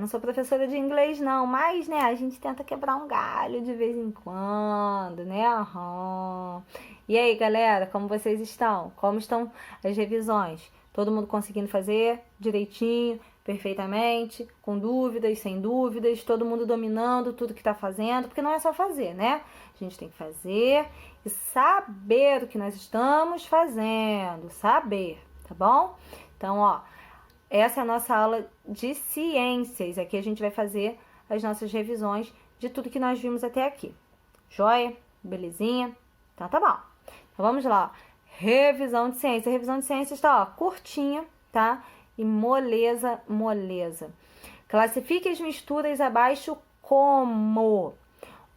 não sou professora de inglês não, mas, né, a gente tenta quebrar um galho de vez em quando, né? Aham. E aí, galera, como vocês estão? Como estão as revisões? Todo mundo conseguindo fazer direitinho, perfeitamente, com dúvidas, sem dúvidas, todo mundo dominando tudo que está fazendo, porque não é só fazer, né? A gente tem que fazer e saber o que nós estamos fazendo, saber, tá bom? Então, ó, essa é a nossa aula de ciências. Aqui a gente vai fazer as nossas revisões de tudo que nós vimos até aqui. Joia? Belezinha? Então tá bom. Então vamos lá. Revisão de ciências. A revisão de ciências tá, ó, curtinha, tá? E moleza, moleza. Classifique as misturas abaixo como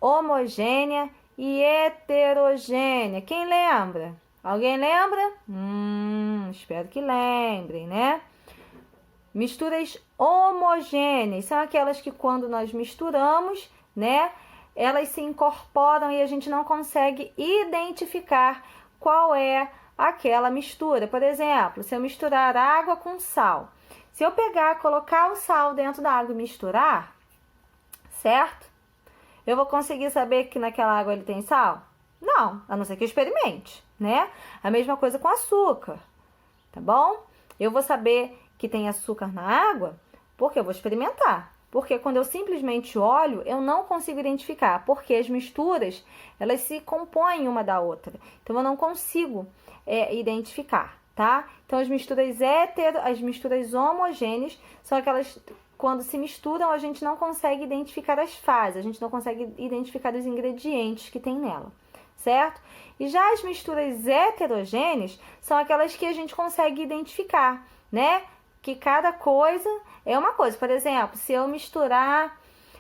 homogênea e heterogênea. Quem lembra? Alguém lembra? Espero que lembrem, né? Misturas homogêneas são aquelas que quando nós misturamos, né, elas se incorporam e a gente não consegue identificar qual é aquela mistura. Por exemplo, se eu misturar água com sal, se eu pegar, colocar o sal dentro da água e misturar, certo? Eu vou conseguir saber que naquela água ele tem sal? Não, a não ser que eu experimente, né? A mesma coisa com açúcar, tá bom? Eu vou saber que tem açúcar na água porque eu vou experimentar. Porque quando eu simplesmente olho, eu não consigo identificar, porque as misturas, elas se compõem uma da outra. Então, eu não consigo identificar, tá? Então, as misturas homogêneas são aquelas, quando se misturam, a gente não consegue identificar as fases, a gente não consegue identificar os ingredientes que tem nela, certo? E já as misturas heterogêneas são aquelas que a gente consegue identificar, né? Que cada coisa é uma coisa. Por exemplo, se eu misturar,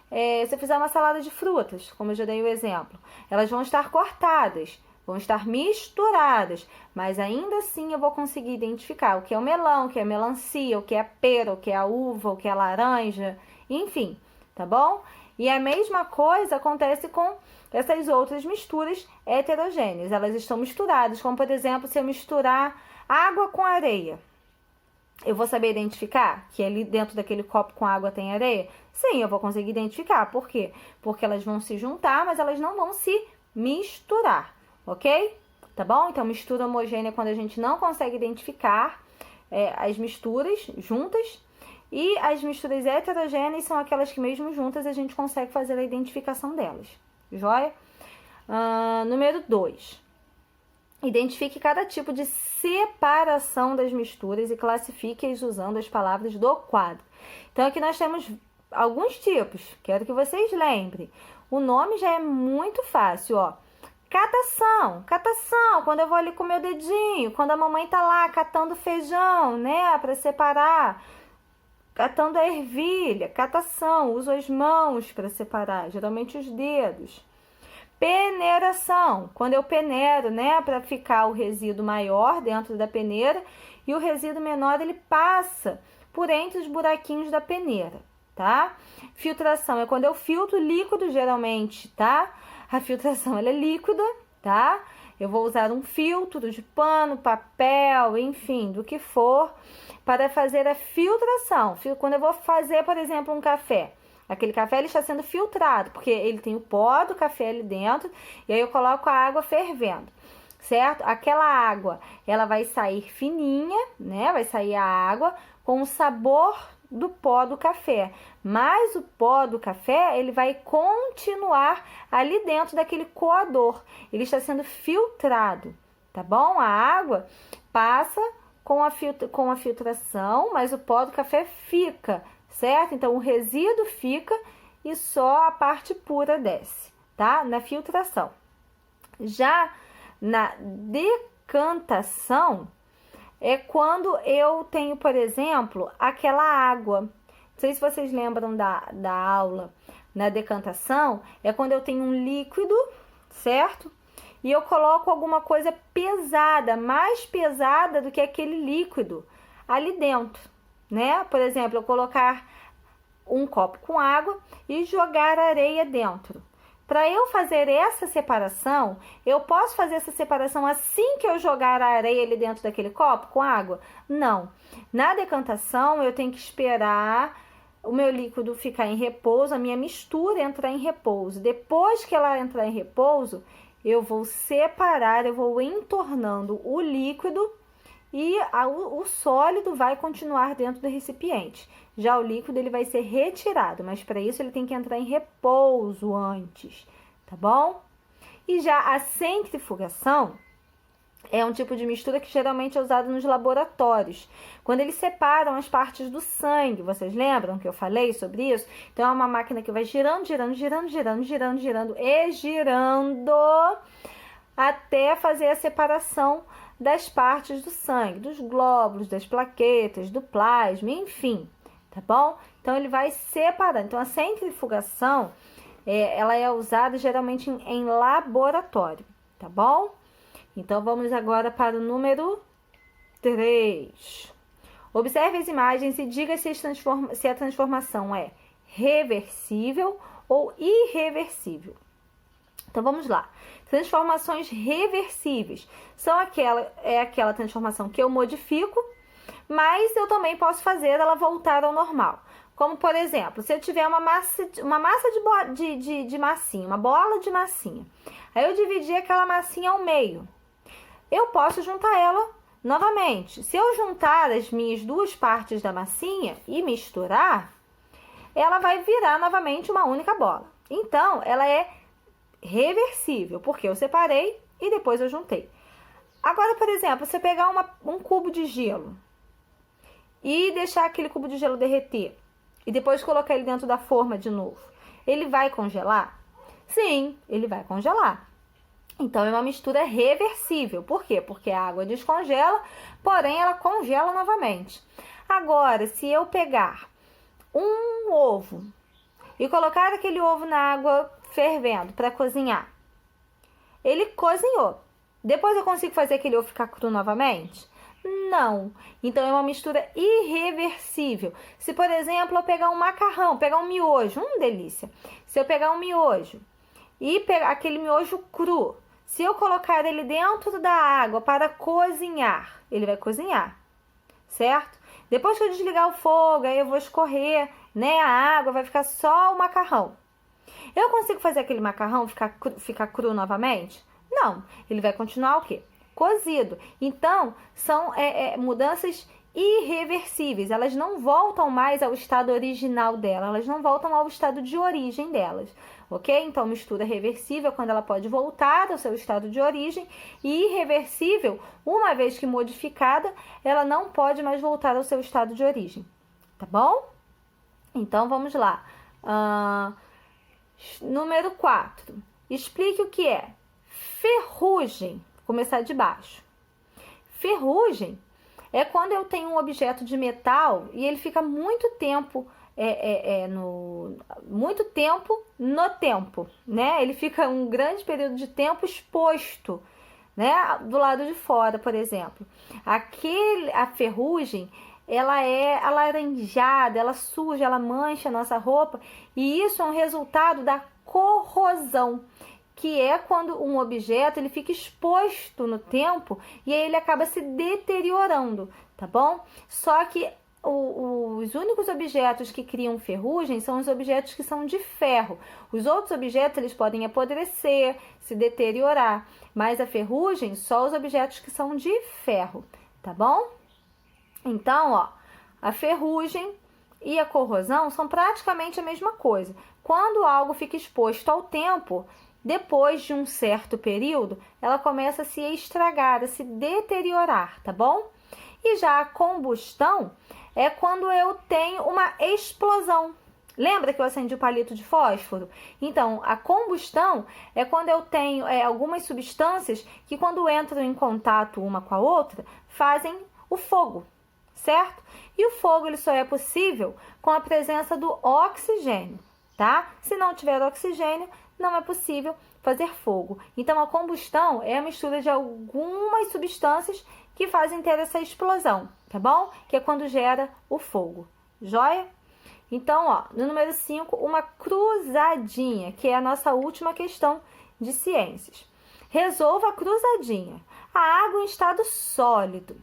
se eu fizer uma salada de frutas, como eu já dei o exemplo, elas vão estar cortadas, vão estar misturadas, mas ainda assim eu vou conseguir identificar o que é o melão, o que é a melancia, o que é a pera, o que é a uva, o que é a laranja, enfim, tá bom? E a mesma coisa acontece com essas outras misturas heterogêneas. Elas estão misturadas, como por exemplo, se eu misturar água com areia, eu vou saber identificar que ali dentro daquele copo com água tem areia? Sim, eu vou conseguir identificar. Por quê? Porque elas vão se juntar, mas elas não vão se misturar, ok? Tá bom? Então, mistura homogênea é quando a gente não consegue identificar as misturas juntas. E as misturas heterogêneas são aquelas que mesmo juntas a gente consegue fazer a identificação delas. Joia? Número 2. Identifique cada tipo de separação das misturas e classifique-as usando as palavras do quadro. Então, aqui nós temos alguns tipos. Quero que vocês lembrem. O nome já é muito fácil, ó. Catação, catação, quando eu vou ali com o meu dedinho, quando a mamãe tá lá catando feijão, né, para separar, catando a ervilha, catação, uso as mãos para separar, geralmente os dedos. Peneiração, quando eu peneiro, né, para ficar o resíduo maior dentro da peneira e o resíduo menor ele passa por entre os buraquinhos da peneira, tá? Filtração é quando eu filtro líquido, geralmente, tá? A filtração ela é líquida, tá? Eu vou usar um filtro de pano, papel, enfim, do que for, para fazer a filtração. Quando eu vou fazer, por exemplo, um café, aquele café ele está sendo filtrado, porque ele tem o pó do café ali dentro, e aí eu coloco a água fervendo, certo? Aquela água, ela vai sair fininha, né? Vai sair a água com o sabor do pó do café, mas o pó do café, ele vai continuar ali dentro daquele coador, ele está sendo filtrado, tá bom? A água passa com a filtração, mas o pó do café fica, certo? Então, o resíduo fica e só a parte pura desce, tá? Na filtração. Já na decantação, é quando eu tenho, por exemplo, aquela água. Não sei se vocês lembram da aula. Na decantação, é quando eu tenho um líquido, certo? E eu coloco alguma coisa pesada, mais pesada do que aquele líquido ali dentro, né? Por exemplo, eu colocar um copo com água e jogar areia dentro. Para eu fazer essa separação, eu posso fazer essa separação assim que eu jogar a areia ali dentro daquele copo com água? Não. Na decantação, eu tenho que esperar o meu líquido ficar em repouso, a minha mistura entrar em repouso. Depois que ela entrar em repouso, eu vou separar, eu vou entornando o líquido e o sólido vai continuar dentro do recipiente. Já o líquido ele vai ser retirado, mas para isso ele tem que entrar em repouso antes, tá bom? E já a centrifugação é um tipo de mistura que geralmente é usado nos laboratórios, quando eles separam as partes do sangue. Vocês lembram que eu falei sobre isso? Então é uma máquina que vai girando, girando, girando, girando, girando, girando e girando até fazer a separação das partes do sangue, dos glóbulos, das plaquetas, do plasma, enfim, tá bom? Então ele vai separando. Então a centrifugação, ela é usada geralmente em laboratório, tá bom? Então vamos agora para o número 3. Observe as imagens e diga se a transformação é reversível ou irreversível. Então vamos lá. Transformações reversíveis são aquela transformação que eu modifico, mas eu também posso fazer ela voltar ao normal. Como, por exemplo, se eu tiver uma massa de massinha, uma bola de massinha, aí eu dividi aquela massinha ao meio. Eu posso juntar ela novamente. Se eu juntar as minhas duas partes da massinha e misturar, ela vai virar novamente uma única bola. Então, ela é reversível, porque eu separei e depois eu juntei. Agora, por exemplo, você pegar um cubo de gelo e deixar aquele cubo de gelo derreter e depois colocar ele dentro da forma de novo, ele vai congelar? Sim, ele vai congelar. Então, é uma mistura reversível. Por quê? Porque a água descongela, porém ela congela novamente. Agora, se eu pegar um ovo e colocar aquele ovo na água fervendo para cozinhar, ele cozinhou. Depois eu consigo fazer aquele ovo ficar cru novamente? Não. Então, é uma mistura irreversível. Se, por exemplo, eu pegar um macarrão, pegar um miojo, delícia. Se eu pegar um miojo e pegar aquele miojo cru, se eu colocar ele dentro da água para cozinhar, ele vai cozinhar, certo? Depois que eu desligar o fogo, aí eu vou escorrer, né, a água, vai ficar só o macarrão. Eu consigo fazer aquele macarrão ficar cru novamente? Não, ele vai continuar o quê? Cozido. Então, são mudanças irreversíveis, elas não voltam mais ao estado original dela, elas não voltam ao estado de origem delas, ok? Então, mistura reversível quando ela pode voltar ao seu estado de origem, e irreversível, uma vez que modificada, ela não pode mais voltar ao seu estado de origem, tá bom? Então, vamos lá. Número 4. Explique o que é ferrugem. Vou começar de baixo. Ferrugem é quando eu tenho um objeto de metal e ele fica muito tempo no tempo, né? Ele fica um grande período de tempo exposto, né? Do lado de fora, por exemplo. A ferrugem, ela é alaranjada, ela suja, ela mancha a nossa roupa, e isso é um resultado da corrosão, que é quando um objeto ele fica exposto no tempo e aí ele acaba se deteriorando, tá bom? Só que os únicos objetos que criam ferrugem são os objetos que são de ferro. Os outros objetos eles podem apodrecer, se deteriorar, mas a ferrugem só os objetos que são de ferro, tá bom? Então, ó, a ferrugem e a corrosão são praticamente a mesma coisa. Quando algo fica exposto ao tempo, depois de um certo período, ela começa a se estragar, a se deteriorar, tá bom? E já a combustão é quando eu tenho uma explosão. Lembra que eu acendi o palito de fósforo? Então, a combustão é quando eu tenho algumas substâncias que, quando entram em contato uma com a outra, fazem o fogo, certo? E o fogo ele só é possível com a presença do oxigênio, tá? Se não tiver oxigênio, não é possível fazer fogo. Então, a combustão é a mistura de algumas substâncias que fazem ter essa explosão, tá bom? Que é quando gera o fogo. Joia? Então, ó, no número 5, uma cruzadinha, que é a nossa última questão de ciências. Resolva a cruzadinha. A água em estado sólido.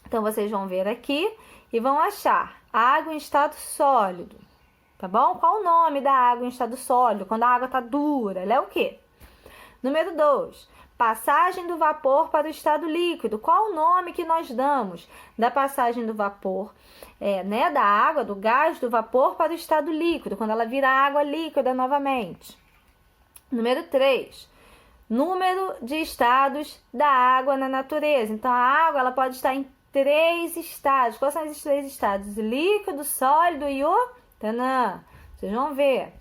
Então, vocês vão ver aqui e vão achar a água em estado sólido. tá bom? Qual o nome da água em estado sólido? Quando a água está dura, ela é o quê? Número 2, passagem do vapor para o estado líquido. Qual o nome que nós damos da passagem do vapor, da água, do gás, do vapor para o estado líquido, quando ela vira água líquida novamente? Número 3, número de estados da água na natureza. Então, a água ela pode estar em 3 estados. Quais são esses 3 estados? Líquido, sólido e o tanã. Vocês vão ver.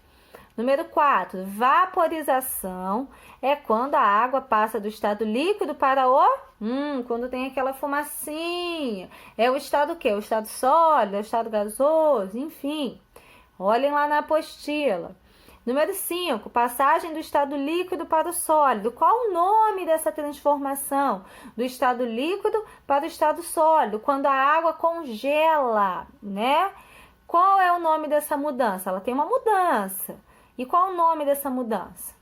Número 4, vaporização é quando a água passa do estado líquido para o... quando tem aquela fumacinha. É o estado o quê? O estado sólido, é o estado gasoso, enfim. Olhem lá na apostila. Número 5, passagem do estado líquido para o sólido. Qual o nome dessa transformação? Do estado líquido para o estado sólido, quando a água congela, né? Qual é o nome dessa mudança? Ela tem uma mudança. E qual o nome dessa mudança?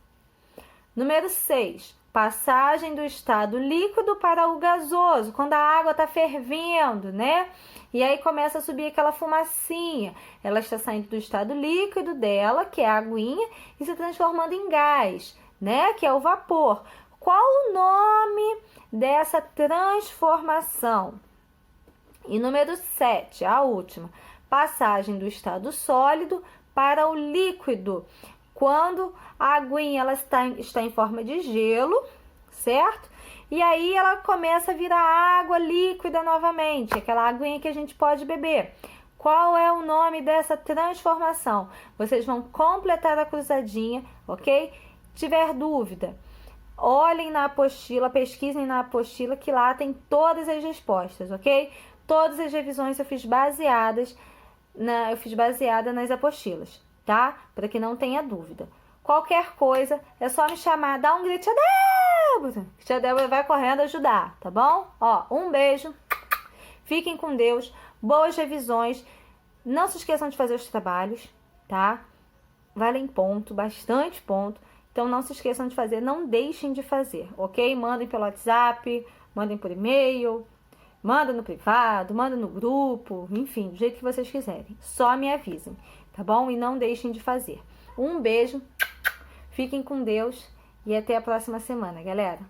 Número 6, passagem do estado líquido para o gasoso, quando a água está fervendo, né? E aí começa a subir aquela fumacinha. Ela está saindo do estado líquido dela, que é a aguinha, e se transformando em gás, né? Que é o vapor. Qual o nome dessa transformação? E número 7, a última, passagem do estado sólido para o líquido, quando a aguinha ela está em forma de gelo, certo? E aí ela começa a virar água líquida novamente, aquela aguinha que a gente pode beber. Qual é o nome dessa transformação? Vocês vão completar a cruzadinha, ok? Se tiver dúvida, olhem na apostila, pesquisem na apostila que lá tem todas as respostas, ok? Todas as revisões eu fiz baseada nas apostilas, tá? Para que não tenha dúvida. Qualquer coisa, é só me chamar, dá um grito, tia Débora, que tia Débora vai correndo ajudar, tá bom? Ó, um beijo, fiquem com Deus, boas revisões, não se esqueçam de fazer os trabalhos, tá? Valem ponto, bastante ponto, então não se esqueçam de fazer, não deixem de fazer, ok? Mandem pelo WhatsApp, mandem por e-mail, manda no privado, manda no grupo, enfim, do jeito que vocês quiserem. Só me avisem, tá bom? E não deixem de fazer. Um beijo, fiquem com Deus e até a próxima semana, galera.